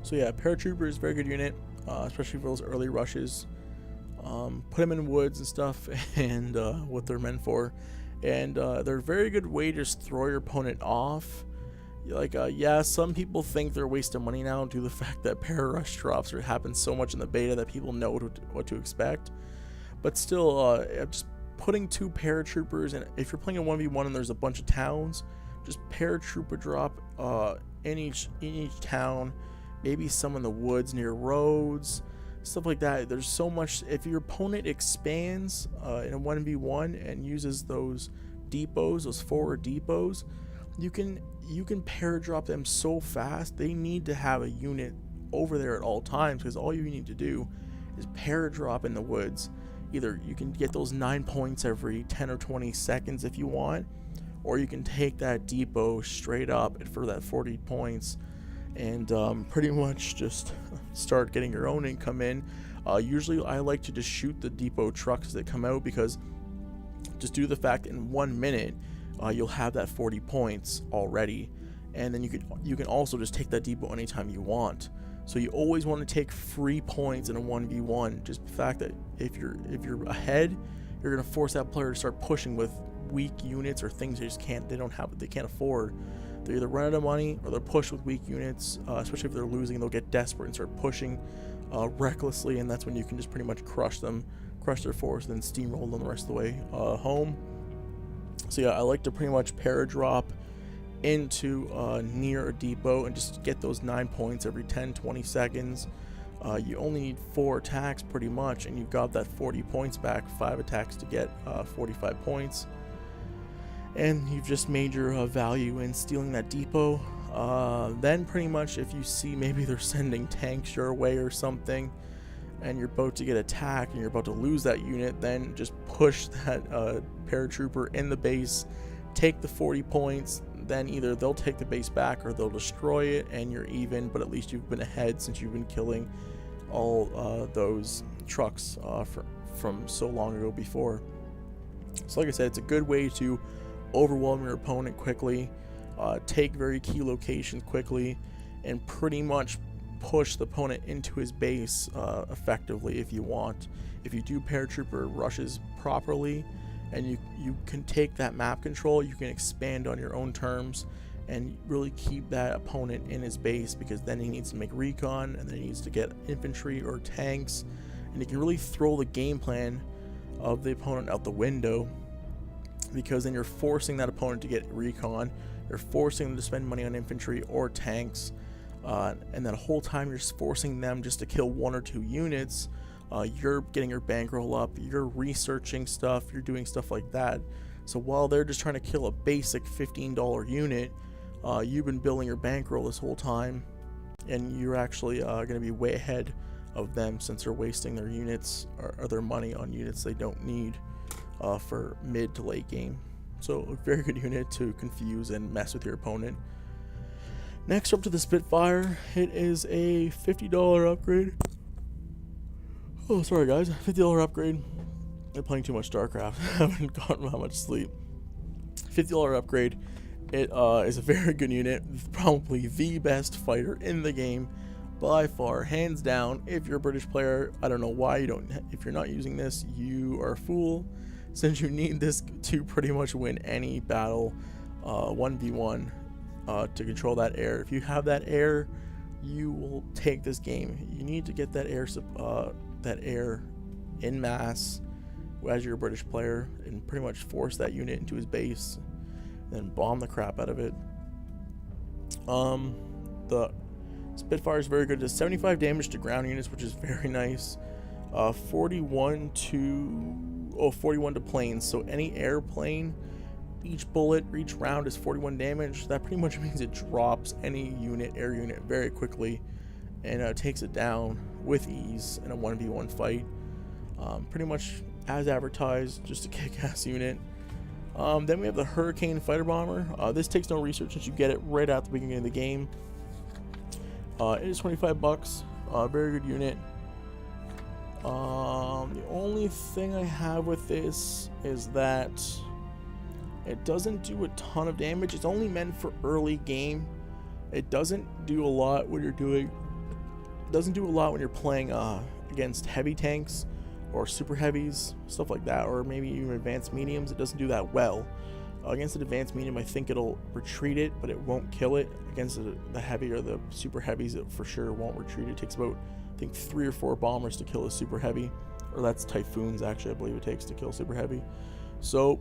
So yeah, Paratrooper is a very good unit, especially for those early rushes. Put them in woods and stuff, and what they're meant for. And they're a very good way to just throw your opponent off. Like, yeah, some people think they're wasting money now due to the fact that Pararush drops happen so much in the beta that people know what to expect. But still, just putting 2 paratroopers, and if you're playing a 1v1 and there's a bunch of towns, just paratrooper drop in each town, maybe some in the woods near roads, stuff like that. There's so much. If your opponent expands in a 1v1 and uses those depots, those forward depots, you can paradrop them so fast. They need to have a unit over there at all times, because all you need to do is paradrop in the woods. Either you can get those 9 points every 10 or 20 seconds if you want, or you can take that depot straight up for that 40 points and pretty much just start getting your own income in. Usually I like to just shoot the depot trucks that come out, because just due to the fact that in 1 minute you'll have that 40 points already, and then you can also just take that depot anytime you want. So you always want to take free points in a 1v1. Just the fact that if you're ahead, you're gonna force that player to start pushing with weak units or things they can't afford. They either run out of money or they're pushed with weak units. Especially if they're losing, they'll get desperate and start pushing recklessly, and that's when you can just pretty much crush their force, and then steamroll them the rest of the way home. So yeah, I like to pretty much paradrop into near a depot and just get those 9 points every 10-20 seconds. You only need 4 attacks pretty much, and you've got that 40 points back. 5 attacks to get 45 points, and you've just made your value in stealing that depot. Then pretty much if you see maybe they're sending tanks your way or something, and you're about to get attacked and you're about to lose that unit, then just push that paratrooper in the base, take the 40 points, then either they'll take the base back or they'll destroy it and you're even, but at least you've been ahead since you've been killing all those trucks from so long ago before. So like I said, it's a good way to overwhelm your opponent quickly, take very key locations quickly, and pretty much push the opponent into his base effectively if you want. If you do paratrooper rushes properly, and you can take that map control, you can expand on your own terms and really keep that opponent in his base, because then he needs to make recon, and then he needs to get infantry or tanks, and you can really throw the game plan of the opponent out the window, because then you're forcing that opponent to get recon, you're forcing them to spend money on infantry or tanks, and that whole time you're forcing them just to kill 1 or 2 units. You're getting your bankroll up, you're researching stuff, you're doing stuff like that. So while they're just trying to kill a basic $15 unit, you've been building your bankroll this whole time, and you're actually going to be way ahead of them, since they're wasting their units or their money on units they don't need for mid to late game. So a very good unit to confuse and mess with your opponent. Next up to the Spitfire, it is a $50 upgrade. Oh, sorry guys, $50 upgrade. I'm playing too much StarCraft. I haven't gotten that much sleep. $50 upgrade. It is a very good unit, probably the best fighter in the game by far, hands down. If you're a British player, I don't know why you don't. If you're not using this, you are a fool, since you need this to pretty much win any battle, 1v1, to control that air. If you have that air, you will take this game. You need to get that air in mass as you're a British player, and pretty much force that unit into his base, then bomb the crap out of it. The Spitfire is very good. Does 75 damage to ground units, which is very nice. 41 to planes. So any airplane, each bullet, each round is 41 damage. That pretty much means it drops any air unit very quickly, and takes it down with ease in a 1v1 fight. Pretty much as advertised, just a kick-ass unit. Then we have the Hurricane Fighter Bomber. This takes no research since you get it right at the beginning of the game. It is $25. Very good unit. The only thing I have with this is that it doesn't do a ton of damage. It's only meant for early game. It doesn't do a lot when you're doing Doesn't do a lot when you're playing against heavy tanks or super heavies, stuff like that, or maybe even advanced mediums. It doesn't do that well. Against an advanced medium, I think it'll retreat it, but it won't kill it. Against the heavy or the super heavies, it for sure won't retreat. It takes about, I think, 3 or 4 bombers to kill a super heavy, or that's Typhoons actually, I believe it takes to kill super heavy. So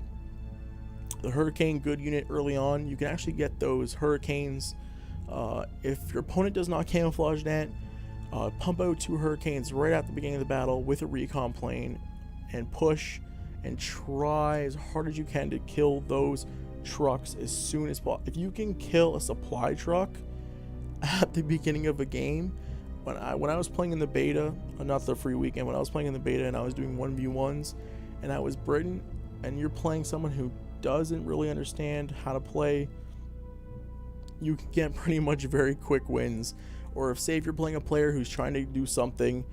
the Hurricane, good unit early on. You can actually get those Hurricanes if your opponent does not camouflage that. Pump out 2 Hurricanes right at the beginning of the battle with a recon plane and push and try as hard as you can to kill those trucks as soon as possible. If you can kill a supply truck at the beginning of a game, when I was playing in the beta, not the free weekend, when I was playing in the beta and I was doing 1v1s and I was Britain, and you're playing someone who doesn't really understand how to play, you can get pretty much very quick wins. Or if, say, if you're playing a player who's trying to do something,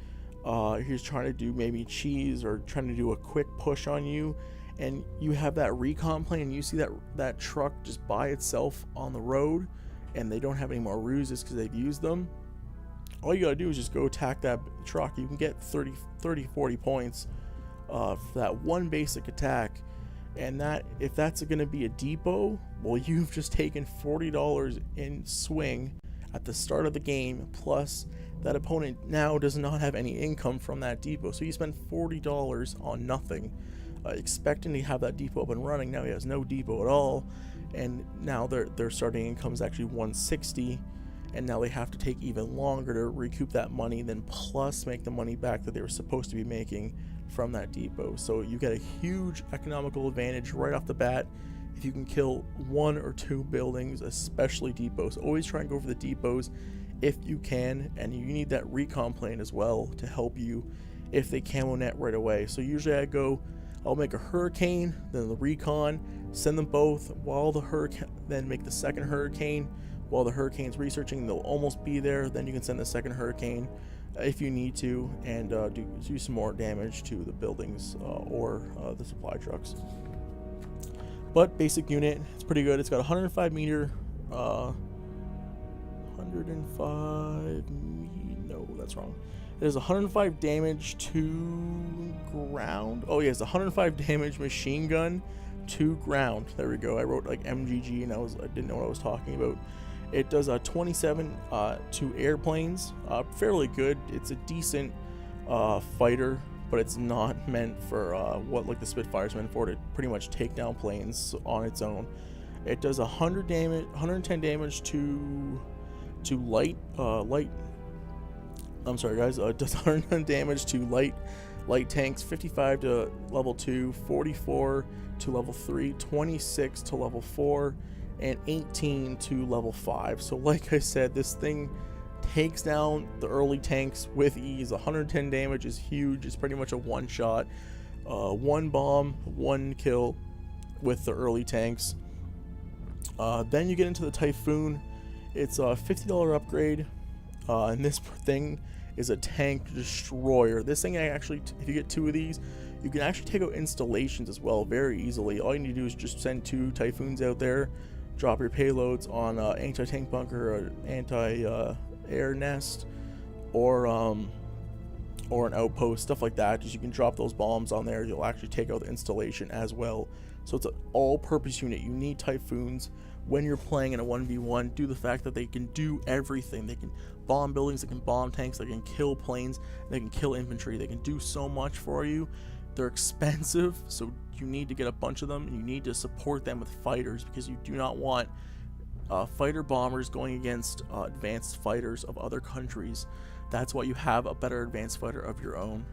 he's trying to do maybe cheese or trying to do a quick push on you, and you have that recon plane and you see that truck just by itself on the road and they don't have any more ruses because they've used them, all you gotta do is just go attack that truck. You can get 30 40 points for that one basic attack. And that, if that's going to be a depot, well, you've just taken $40 in swing at the start of the game, plus that opponent now does not have any income from that depot. So you spend $40 on nothing, expecting to have that depot up and running. Now he has no depot at all, and now their starting income is actually $160, and now they have to take even longer to recoup that money, then plus make the money back that they were supposed to be making from that depot. So you get a huge economical advantage right off the bat if you can kill 1 or 2 buildings, especially depots. Always try and go for the depots if you can, and you need that recon plane as well to help you if they camo net right away. So usually I'll make a Hurricane, then the recon, send them both while the Hurricane, then make the second Hurricane while the Hurricane's researching. They'll almost be there, then you can send the second Hurricane if you need to, and do some more damage to the buildings or the supply trucks. But basic unit, it's pretty good. It's got 105 meter, 105, no, that's wrong. It has 105 damage to ground. Oh yeah, it's 105 damage machine gun to ground. There we go. I wrote like MGG and I didn't know what I was talking about. It does a 27 to airplanes, fairly good. It's a decent fighter, but it's not meant for what like the Spitfire's meant for, to pretty much take down planes on its own. It does 100 damage, 110 damage to light. I'm sorry guys. It does 110 damage to light tanks, 55 to level 2, 44 to level 3, 26 to level 4. And 18 to level 5. So like I said, this thing takes down the early tanks with ease. 110 damage is huge. It's pretty much a one shot, 1 bomb, 1 kill with the early tanks. Then you get into the Typhoon. It's a $50 upgrade, and this thing is a tank destroyer. This thing actually, if you get 2 of these, you can actually take out installations as well very easily. All you need to do is just send 2 Typhoons out there, drop your payloads on anti-tank bunker or anti-air nest, or an outpost, stuff like that. Just you can drop those bombs on there. You'll actually take out the installation as well. So it's an all-purpose unit. You need Typhoons when you're playing in a 1v1 due to the fact that they can do everything. They can bomb buildings, they can bomb tanks, they can kill planes, they can kill infantry. They can do so much for you. They're expensive, so you need to get a bunch of them, and you need to support them with fighters, because you do not want fighter bombers going against advanced fighters of other countries. That's why you have a better advanced fighter of your own.